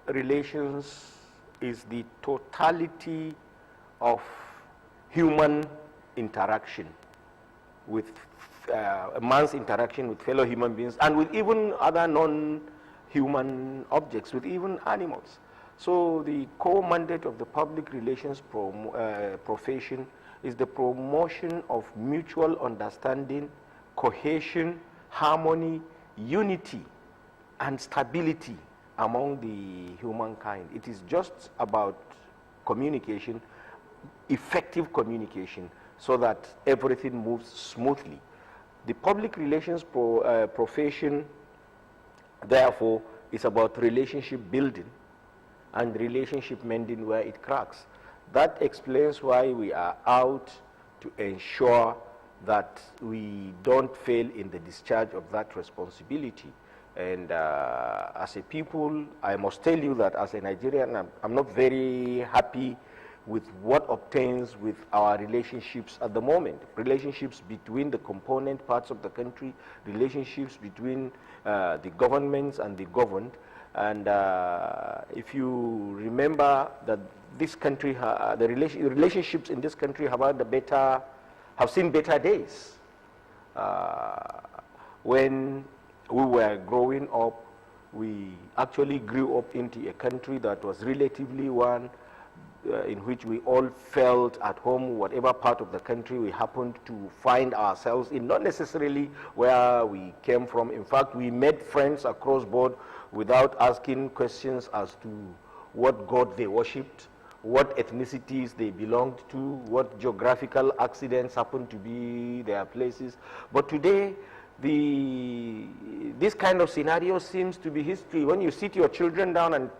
relations is the totality of human interaction with man's interaction with fellow human beings and with even other non-human objects, with even animals. So the core mandate of the public relations profession is the promotion of mutual understanding, cohesion, harmony, unity, and stability among the humankind. It is just about communication, effective communication, so that everything moves smoothly. The public relations profession, therefore, is about relationship building and relationship mending where it cracks. That explains why we are out to ensure that we don't fail in the discharge of that responsibility. And as a people, I must tell you that as a Nigerian, I'm not very happy with what obtains with our relationships at the moment. Relationships between the component parts of the country, relationships between the governments and the governed. And if you remember that this country, the relationships in this country have seen better days. When we were growing up, we actually grew up into a country that was relatively one in which we all felt at home, whatever part of the country we happened to find ourselves in, not necessarily where we came from. In fact, we made friends across board without asking questions as to what God they worshipped, what ethnicities they belonged to, what geographical accidents happened to be their places. But today, this kind of scenario seems to be history. When you sit your children down and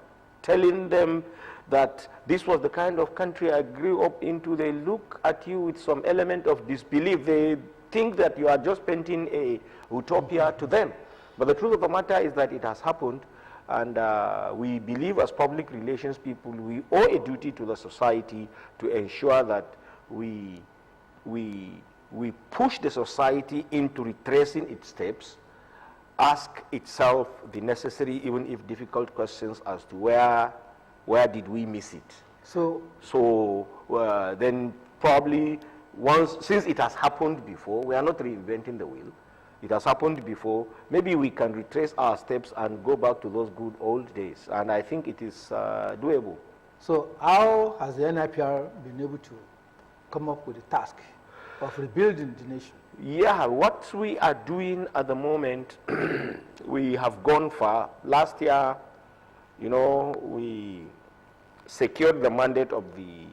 telling them that this was the kind of country I grew up into, they look at you with some element of disbelief. They think that you are just painting a utopia to them. But the truth of the matter is that it has happened, and we believe as public relations people, we owe a duty to the society to ensure that we push the society into retracing its steps, ask itself the necessary, even if difficult questions as to where did we miss it. So then probably since it has happened before, we are not reinventing the wheel. It has happened before. Maybe we can retrace our steps and go back to those good old days. And I think it is doable. So how has the NIPR been able to come up with the task of rebuilding the nation? Yeah, what we are doing at the moment, we have gone far. Last year, you know, we secured the mandate of the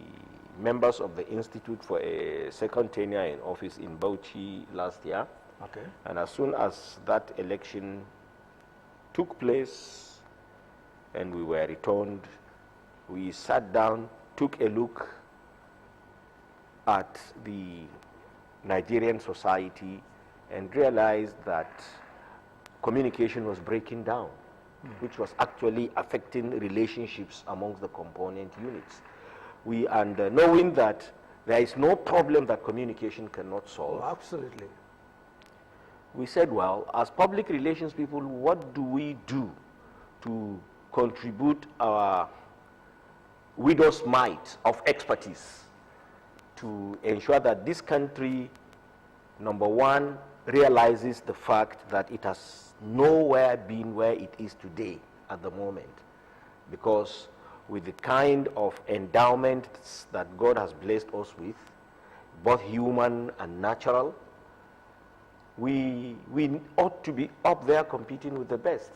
members of the Institute for a second tenure in office in Bauchi last year. Okay. And as soon as that election took place and we were returned, we sat down, took a look at the Nigerian society and realized that communication was breaking down, which was actually affecting relationships amongst the component units. And knowing that there is no problem that communication cannot solve. Oh, absolutely. We said, well, as public relations people, what do we do to contribute our widow's mite of expertise to ensure that this country, number one, realizes the fact that it has nowhere been where it is today at the moment. Because with the kind of endowments that God has blessed us with, both human and natural, we ought to be up there competing with the best.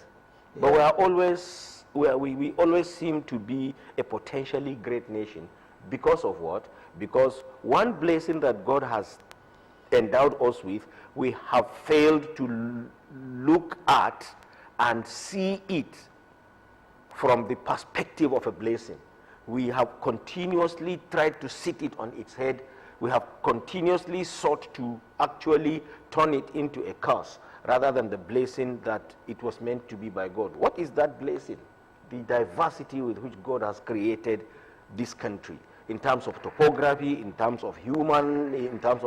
Yeah. But we always seem to be a potentially great nation. Because of what? Because one blessing that God has endowed us with, we have failed to look at and see it from the perspective of a blessing. We have continuously tried to sit it on its head. We have continuously sought to actually turn it into a curse rather than the blessing that it was meant to be by God. What is that blessing? The diversity with which God has created this country in terms of topography, in terms of humanity, in terms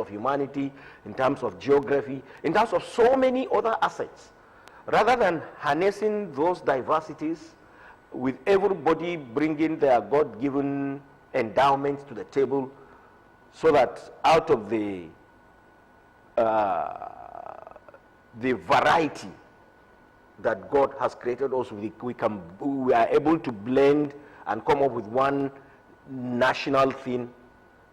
of geography, in terms of so many other assets. Rather than harnessing those diversities, with everybody bringing their God-given endowments to the table, so that out of the variety that God has created us, we are able to blend and come up with one national thing.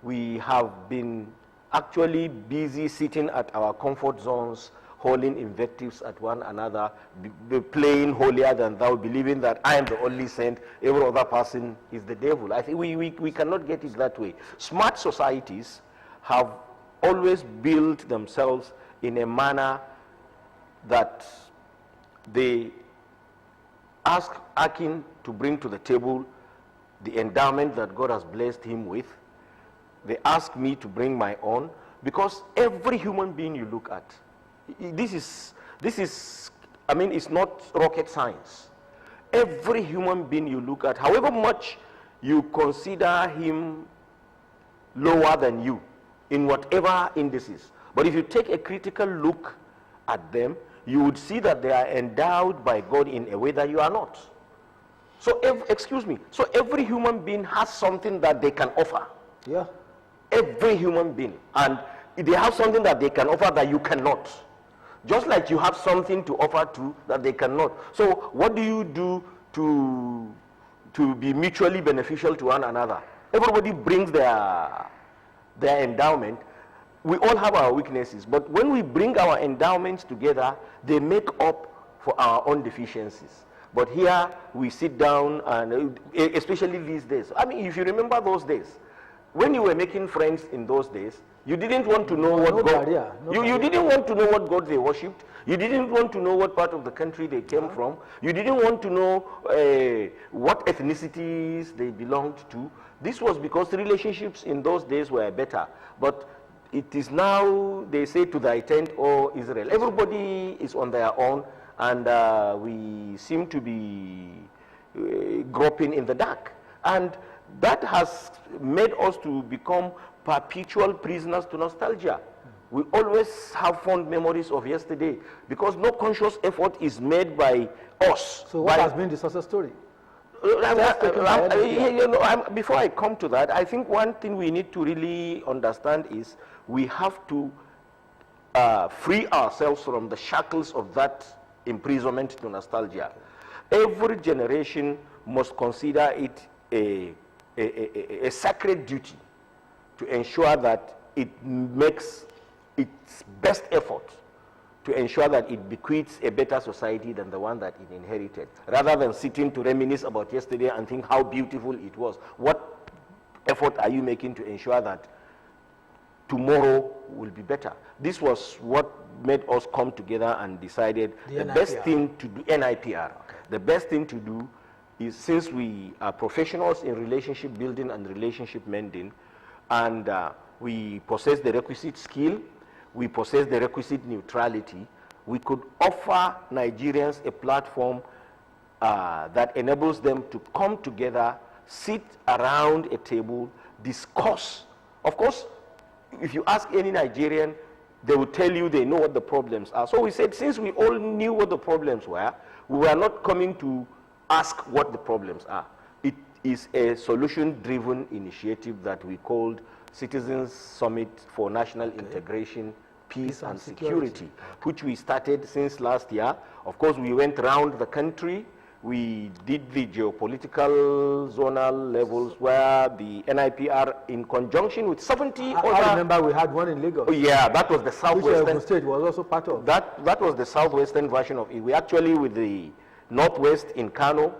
We have been actually busy sitting at our comfort zones, hurling invectives at one another, playing holier than thou, believing that I am the only saint, every other person is the devil. I think we cannot get it that way. Smart societies have always built themselves in a manner that they ask Akin to bring to the table the endowment that God has blessed him with. They ask me to bring my own, because every human being you look at, this is, I mean, it's not rocket science. Every human being you look at, however much you consider him lower than you in whatever indices, but if you take a critical look at them, you would see that they are endowed by God in a way that you are not. So, so every human being has something that they can offer. Yeah. Every human being. And they have something that they can offer that you cannot. Just like you have something to offer to that they cannot. So what do you do to be mutually beneficial to one another? Everybody brings their endowment. We all have our weaknesses, but when we bring our endowments together, they make up for our own deficiencies. But here we sit down, and especially these days. I mean, if you remember those days, when you were making friends in those days, you didn't want to know what God. You didn't want to know what God they worshipped. You didn't want to know what part of the country they came from. You didn't want to know what ethnicities they belonged to. This was because relationships in those days were better. But it is now, they say, to thy tent, O Israel. Everybody is on their own, and we seem to be groping in the dark. And that has made us to become perpetual prisoners to nostalgia. We always have fond memories of yesterday because no conscious effort is made by us. So what has been the success story? Before I come to that, I think one thing we need to really understand is we have to free ourselves from the shackles of that imprisonment to nostalgia. Every generation must consider it a sacred duty to ensure that it makes its best effort to ensure that it bequeaths a better society than the one that it inherited, rather than sitting to reminisce about yesterday and think how beautiful it was. What effort are you making to ensure that tomorrow will be better? This was what made us come together and decided the best thing to do, NIPR, the best thing to do is, since we are professionals in relationship building and relationship mending, and we possess the requisite skill, we possess the requisite neutrality, we could offer Nigerians a platform that enables them to come together, sit around a table, discuss. Of course, if you ask any Nigerian, they will tell you they know what the problems are. So we said, since we all knew what the problems were, we were not coming to ask what the problems are. It is a solution-driven initiative that we called Citizens Summit for National Integration, Peace and Security, which we started since last year. Of course, we went around the country. We did the geopolitical zonal levels where the NIPR, in conjunction with 70 other... I remember we had one in Lagos. Oh, yeah, that was the southwestern... Which state was also part of. That was the southwestern version of it. We actually, with the northwest in Kano,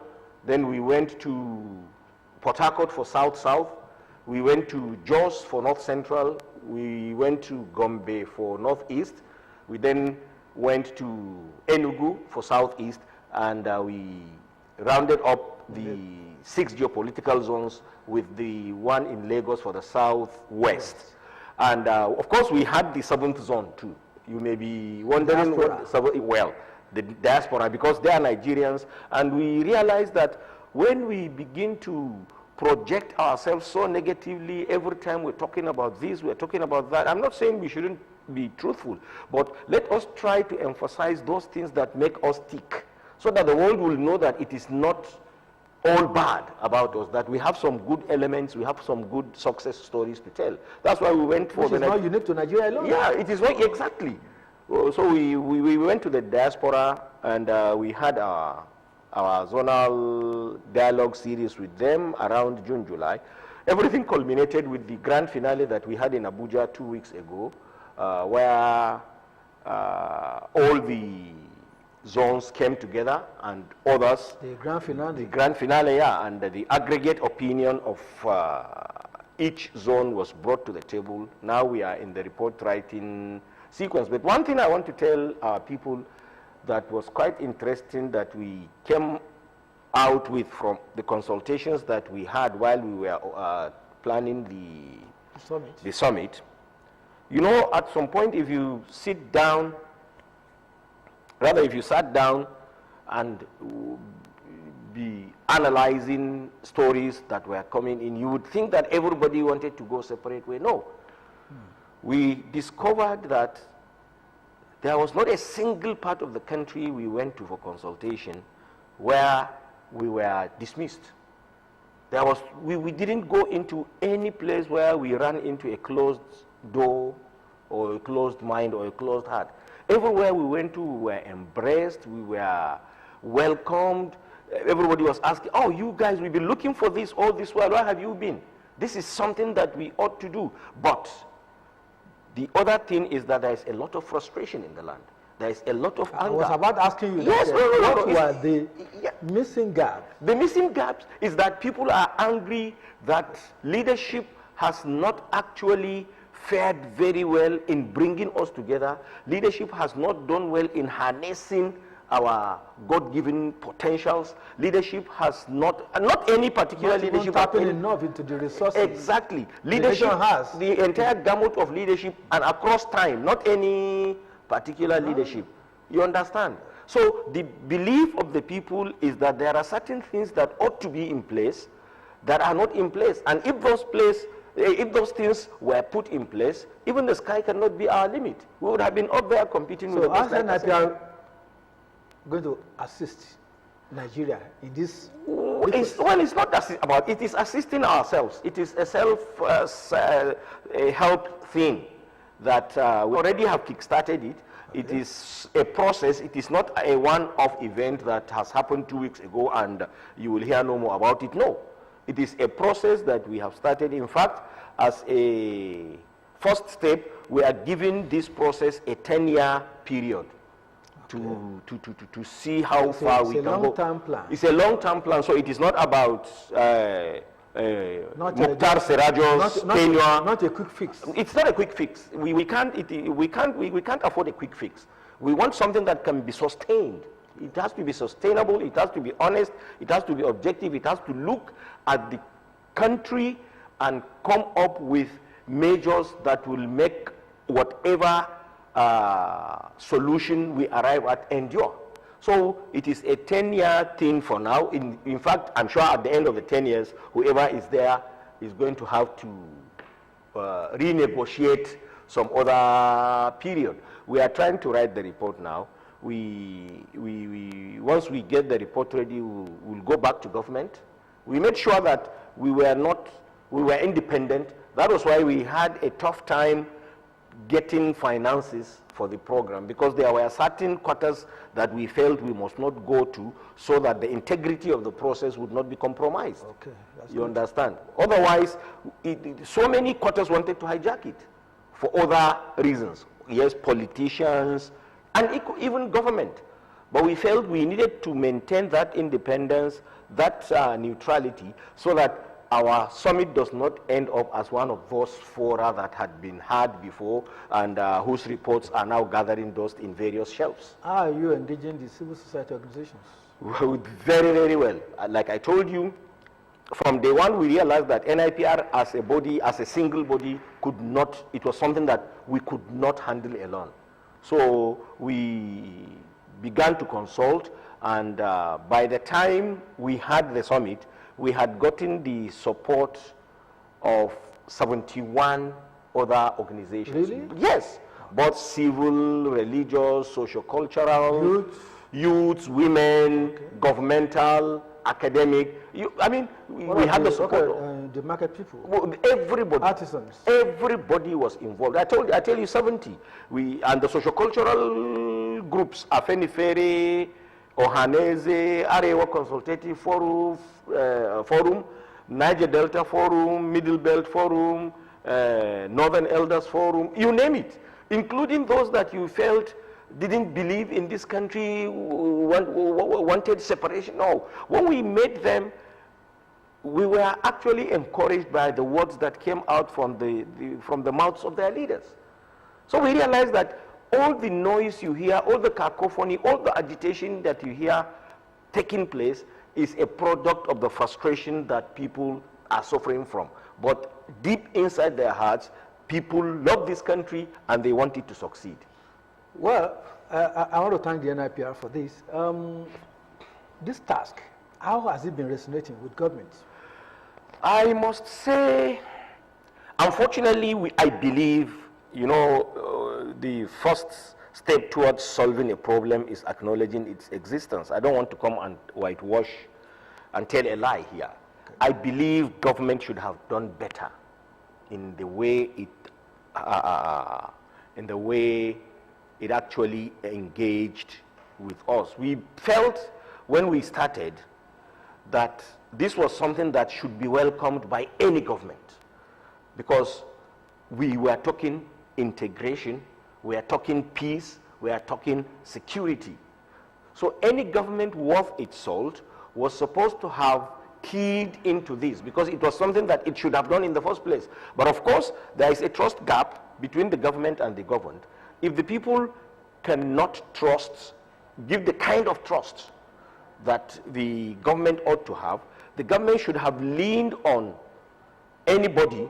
then we went to Port Harcourt for south-south. We went to Jos for north-central. We went to Gombe for northeast. We then went to Enugu for southeast, and we rounded up the 6 geopolitical zones with the one in Lagos for the southwest. And of course, we had the 7th zone too. You may be wondering what, the diaspora, because they are Nigerians, and we realize that when we begin to project ourselves so negatively every time we're talking about this, we're talking about that. I'm not saying we shouldn't be truthful, but let us try to emphasize those things that make us tick, so that the world will know that it is not all bad about us, that we have some good elements, we have some good success stories to tell. That's why we went for Which is not unique to Nigeria alone. Yeah, it is not exactly. So we went to the diaspora, and we had our zonal dialogue series with them around June, July. Everything culminated with the grand finale that we had in Abuja 2 weeks ago, where all the zones came together and others. The grand finale. The grand finale, yeah, and the aggregate opinion of each zone was brought to the table. Now we are in the report writing sequence. But one thing I want to tell our people that was quite interesting that we came out with from the consultations that we had while we were planning the summit. You know, at some point, if you sit down, rather if you sat down and be analyzing stories that were coming in, you would think that everybody wanted to go separate way. No. We discovered that there was not a single part of the country we went to for consultation where we were dismissed. There was, we didn't go into any place where we ran into a closed door or a closed mind or a closed heart. Everywhere we went to, we were embraced, we were welcomed. Everybody was asking, oh, you guys, we've been looking for this all this while. Where have you been? This is something that we ought to do. But the other thing is that there is a lot of frustration in the land. There is a lot of anger. I was about asking you, yes, what were the missing gaps? The missing gaps is that people are angry that leadership has not actually fared very well in bringing us together. Leadership has not done well in harnessing our God-given potentials. Leadership has not any particular leadership tapping enough into the resources. Exactly. Leadership has the entire gamut of leadership and across time, not any particular leadership. You understand? So the belief of the people is that there are certain things that ought to be in place that are not in place. And if those things were put in place, even the sky cannot be our limit. We would have been up there competing with the best. So NIPR going to assist Nigeria in this? It's not about it. It is assisting ourselves. It is a self-help thing that we already have kickstarted it. Okay. It is a process. It is not a one-off event that has happened 2 weeks ago and you will hear no more about it. No. It is a process that we have started. In fact, as a first step, we are giving this process a 10-year period. To see how far we can go. It's a long-term plan. It's a long-term plan, so it is not about Mukhtar, Sirajo's tenure. Not a quick fix. It's not a quick fix. We can't afford a quick fix. We want something that can be sustained. It has to be sustainable. It has to be honest. It has to be objective. It has to look at the country and come up with measures that will make whatever solution we arrive at endure. So it is a 10-year thing for now. In fact, I'm sure at the end of the 10 years, whoever is there is going to have to renegotiate some other period. We are trying to write the report now. Once we get the report ready, we'll go back to government. We made sure that we were independent. That was why we had a tough time getting finances for the program, because there were certain quarters that we felt we must not go to so that the integrity of the process would not be compromised. Okay, you understand? Otherwise, so many quarters wanted to hijack it for other reasons. Yes, politicians and even government. But we felt we needed to maintain that independence, that neutrality, so that our summit does not end up as one of those fora that had been had before and whose reports are now gathering dust in various shelves. How are you engaging the civil society organizations? Very, very well. Like I told you, from day one we realized that NIPR as a body, as a single body, it was something that we could not handle alone. So we began to consult, and by the time we had the summit, we had gotten the support of 71 other organizations. Really? Yes, both civil, religious, socio-cultural, youths, women, governmental, academic. We had the support. The market people. Well, everybody. Artisans. Everybody was involved. I tell you 70. And the sociocultural groups, FNIPR, Ohanese, Arewa Consultative Forum, Niger Delta Forum, Middle Belt Forum, Northern Elders Forum, you name it, including those that you felt didn't believe in this country, wanted separation. No, when we made them, we were actually encouraged by the words that came out from the mouths of their leaders. So we realized that all the noise you hear, all the cacophony, all the agitation that you hear taking place is a product of the frustration that people are suffering from. But deep inside their hearts, people love this country and they want it to succeed. Well, I want to thank the NIPR for this. This task, how has it been resonating with government? I must say, unfortunately, I believe, the first step towards solving a problem is acknowledging its existence. I don't want to come and whitewash and tell a lie here. Okay. I believe government should have done better in the way it actually engaged with us. We felt when we started that this was something that should be welcomed by any government, because we were talking integration, we are talking peace, we are talking security. So any government worth its salt was supposed to have keyed into this, because it was something that it should have done in the first place. But of course, there is a trust gap between the government and the governed. If the people cannot give the kind of trust that the government ought to have, the government should have leaned on anybody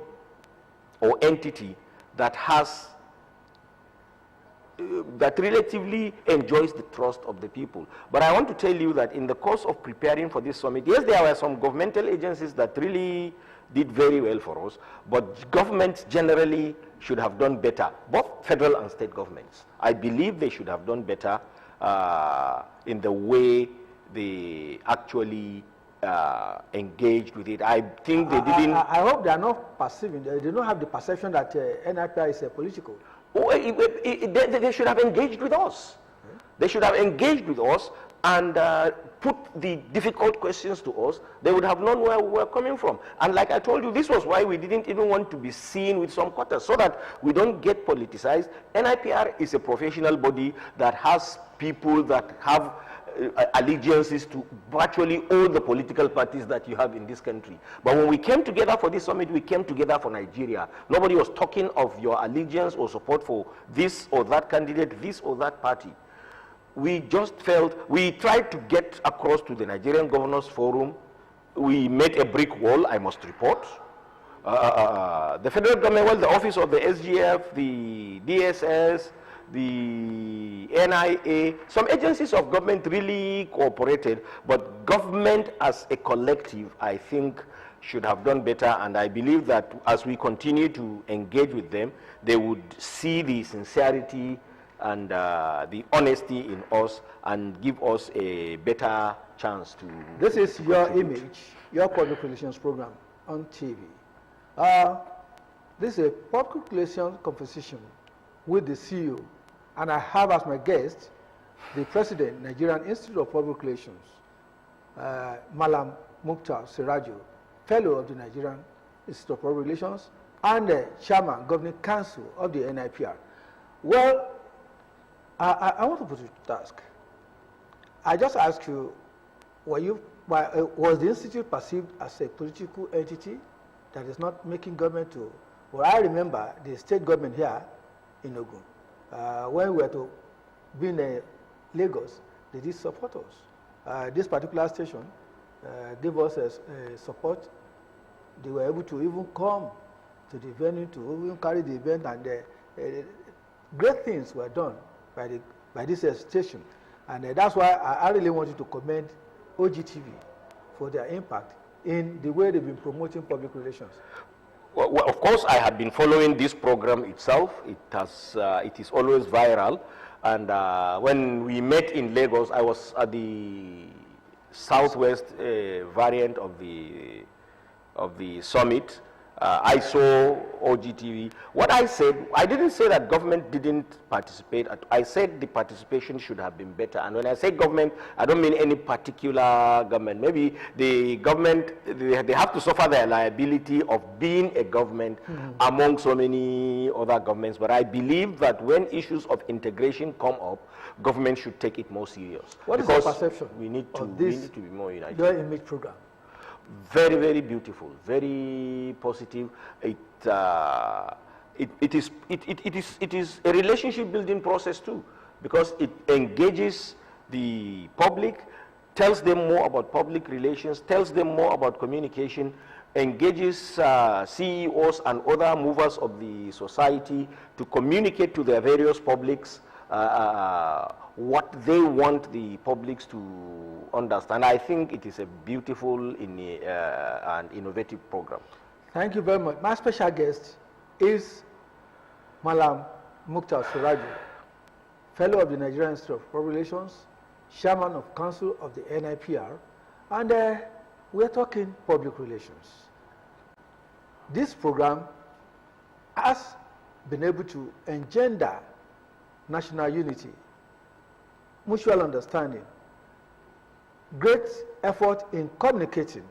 or entity that that relatively enjoys the trust of the people. But I want to tell you that in the course of preparing for this summit, yes, there were some governmental agencies that really did very well for us, but governments generally should have done better, both federal and state governments. I believe they should have done better in the way they actually engaged with it. I think they didn't. I hope they are not perceiving, they don't have the perception that NIPR is political. They should have engaged with us. They should have engaged with us and put the difficult questions to us. They would have known where we were coming from. And like I told you, this was why we didn't even want to be seen with some quarters, so that we don't get politicized. NIPR is a professional body that has people that have allegiances to virtually all the political parties that you have in this country. But when we came together for this summit, we came together for Nigeria. Nobody was talking of your allegiance or support for this or that candidate, this or that party. We just felt, we tried to get across to the Nigerian Governors Forum. We met a brick wall, I must report. The federal government, well, the office of the SGF, the DSS, the NIA, some agencies of government really cooperated, but government as a collective, I think, should have done better, and I believe that as we continue to engage with them, they would see the sincerity and the honesty in us and give us a better chance to... This is your image, your public relations program on TV. This is a public relations conversation with the CEO, and I have as my guest the President, Nigerian Institute of Public Relations, Mallam Mukhtar Sirajo, Fellow of the Nigerian Institute of Public Relations, and the Chairman, Governing Council of the NIPR. Well, I want to put you to task. I just asked you, was the Institute perceived as a political entity that is not making government to... Well, I remember the state government here in Ogun, when we were to be in Lagos, they did support us. This particular station gave us support. They were able to even come to the venue to even carry the event, and great things were done by this station. And that's why I really wanted to commend OGTV for their impact in the way they've been promoting public relations. Well, of course, I had been following this program itself. It is always viral. And when we met in Lagos, I was at the southwest variant of the summit. I saw OGTV. What I said, I didn't say that government didn't participate. I said the participation should have been better. And when I say government, I don't mean any particular government. Maybe the government, they have to suffer the liability of being a government among so many other governments. But I believe that when issues of integration come up, government should take it more serious. What is the perception we need to be more united. Your image program? Very, very beautiful, very positive. It is a relationship building process too, because it engages the public, tells them more about public relations, tells them more about communication, engages CEOs and other movers of the society to communicate to their various publics what they want the publics to understand. I think it is a beautiful and innovative program. Thank you very much. My special guest is Mallam Mukhtar Sirajo, Fellow of the Nigerian Institute of Public Relations, Chairman of Council of the NIPR, and we are talking public relations. This program has been able to engender national unity, mutual understanding, great effort in communicating